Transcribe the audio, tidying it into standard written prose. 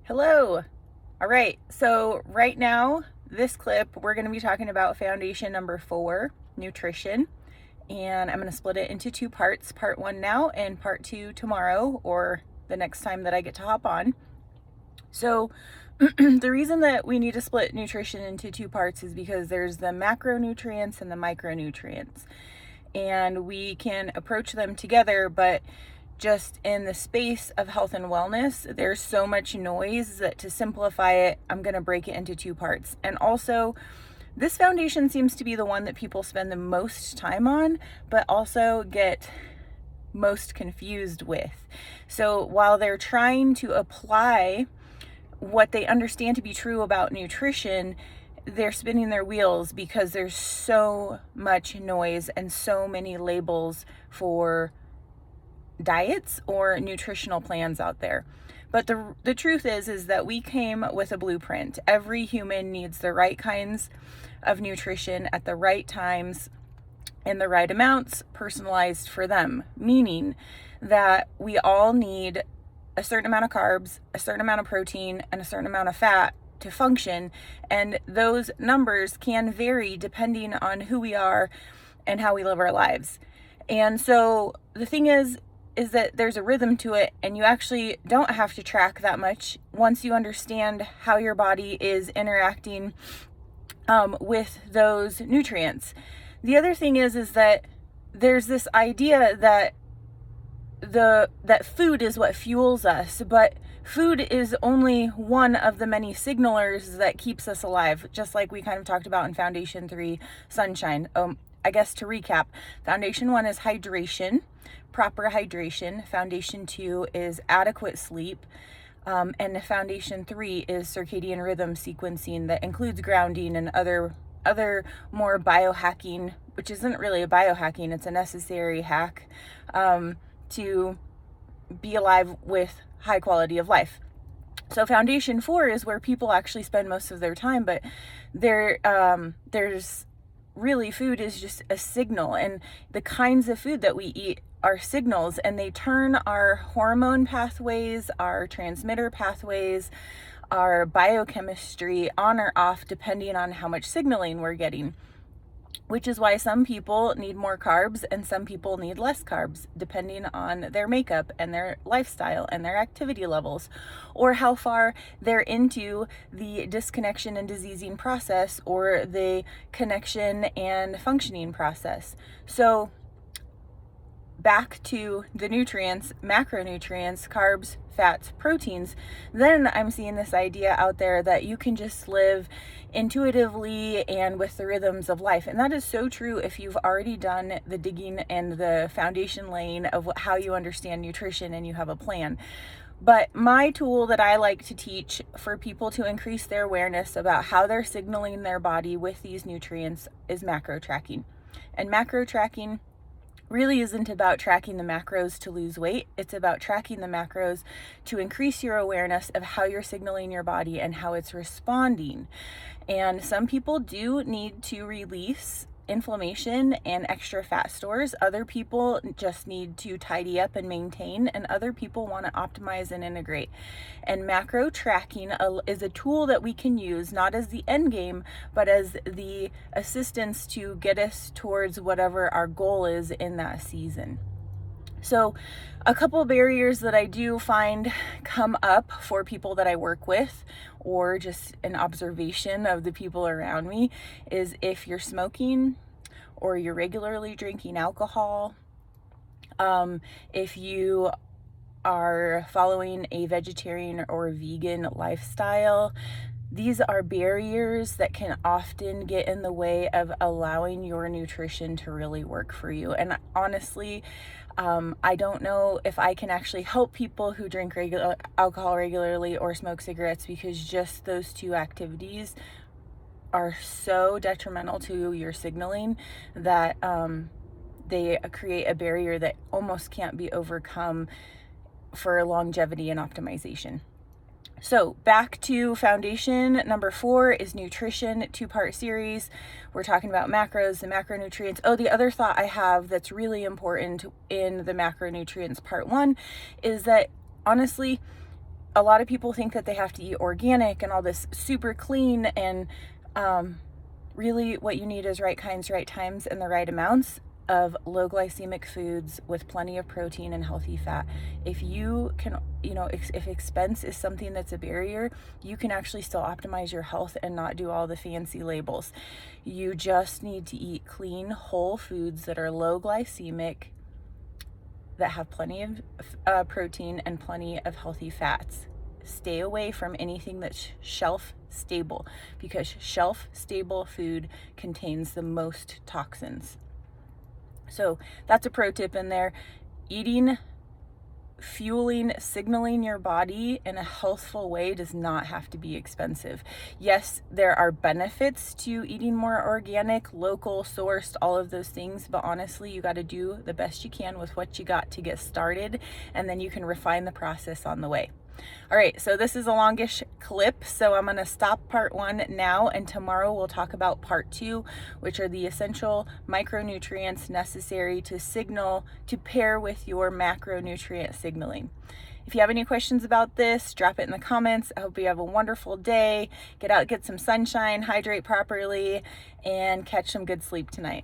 Hello. All right. So right now, this clip, we're going to be talking about foundation number 4, nutrition. And I'm going to split it into 2 parts, part 1 now and part 2 tomorrow or the next time that I get to hop on. So the reason that we need to split nutrition into 2 parts is because there's the macronutrients and the micronutrients. And we can approach them together, but just in the space of health and wellness, there's so much noise that to simplify it, I'm going to break it into 2 parts. And also, this foundation seems to be the one that people spend the most time on, but also get most confused with. So while they're trying to apply what they understand to be true about nutrition, they're spinning their wheels because there's so much noise and so many labels for diets or nutritional plans out there. But the truth is that we came with a blueprint. Every human needs the right kinds of nutrition at the right times in the right amounts, personalized for them, meaning that we all need a certain amount of carbs, a certain amount of protein, and a certain amount of fat to function. And those numbers can vary depending on who we are and how we live our lives. And so the thing is that there's a rhythm to it, and you actually don't have to track that much once you understand how your body is interacting with those nutrients. The other thing is that there's this idea that that food is what fuels us, but food is only one of the many signalers that keeps us alive, just like we kind of talked about in Foundation 3, sunshine. I guess to recap, Foundation 1 is hydration, proper hydration. Foundation 2 is adequate sleep. And Foundation 3 is circadian rhythm sequencing that includes grounding and other more biohacking, which isn't really a biohacking, it's a necessary hack to be alive with high quality of life. So Foundation 4 is where people actually spend most of their time, but there's really, food is just a signal, and the kinds of food that we eat are signals, and they turn our hormone pathways, our transmitter pathways, our biochemistry on or off depending on how much signaling we're getting, which is why some people need more carbs and some people need less carbs depending on their makeup and their lifestyle and their activity levels, or how far they're into the disconnection and diseasing process or the connection and functioning process. So back to the nutrients, macronutrients, carbs, fats, proteins, then I'm seeing this idea out there that you can just live intuitively and with the rhythms of life. And that is so true if you've already done the digging and the foundation laying of how you understand nutrition and you have a plan. But my tool that I like to teach for people to increase their awareness about how they're signaling their body with these nutrients is macro tracking. And macro tracking really isn't about tracking the macros to lose weight. It's about tracking the macros to increase your awareness of how you're signaling your body and how it's responding. And some people do need to release inflammation and extra fat stores. Other people just need to tidy up and maintain, and other people want to optimize and integrate. And macro tracking is a tool that we can use not as the end game, but as the assistance to get us towards whatever our goal is in that season. So a couple barriers that I do find come up for people that I work with, or just an observation of the people around me, is if you're smoking or you're regularly drinking alcohol, if you are following a vegetarian or vegan lifestyle. These are barriers that can often get in the way of allowing your nutrition to really work for you. And honestly, I don't know if I can actually help people who drink alcohol regularly or smoke cigarettes, because just those 2 activities are so detrimental to your signaling that they create a barrier that almost can't be overcome for longevity and optimization. So back to foundation number 4 is nutrition, 2-part series. We're talking about macros, the macronutrients. Oh, the other thought I have that's really important in the macronutrients part 1 is that honestly, a lot of people think that they have to eat organic and all this super clean, and really what you need is right kinds, right times, and the right amounts of low glycemic foods with plenty of protein and healthy fat. If you can, if expense is something that's a barrier, you can actually still optimize your health and not do all the fancy labels. You just need to eat clean, whole foods that are low glycemic, that have plenty of protein and plenty of healthy fats. Stay away from anything that's shelf stable, because shelf stable food contains the most toxins. So that's a pro tip in there. Eating, fueling, signaling your body in a healthful way does not have to be expensive. Yes, there are benefits to eating more organic, local, sourced, all of those things, but honestly, you got to do the best you can with what you got to get started, and then you can refine the process on the way. All right, so this is a longish clip, so I'm going to stop part 1 now, and tomorrow we'll talk about part 2, which are the essential micronutrients necessary to pair with your macronutrient signaling. If you have any questions about this, drop it in the comments. I hope you have a wonderful day. Get out, get some sunshine, hydrate properly, and catch some good sleep tonight.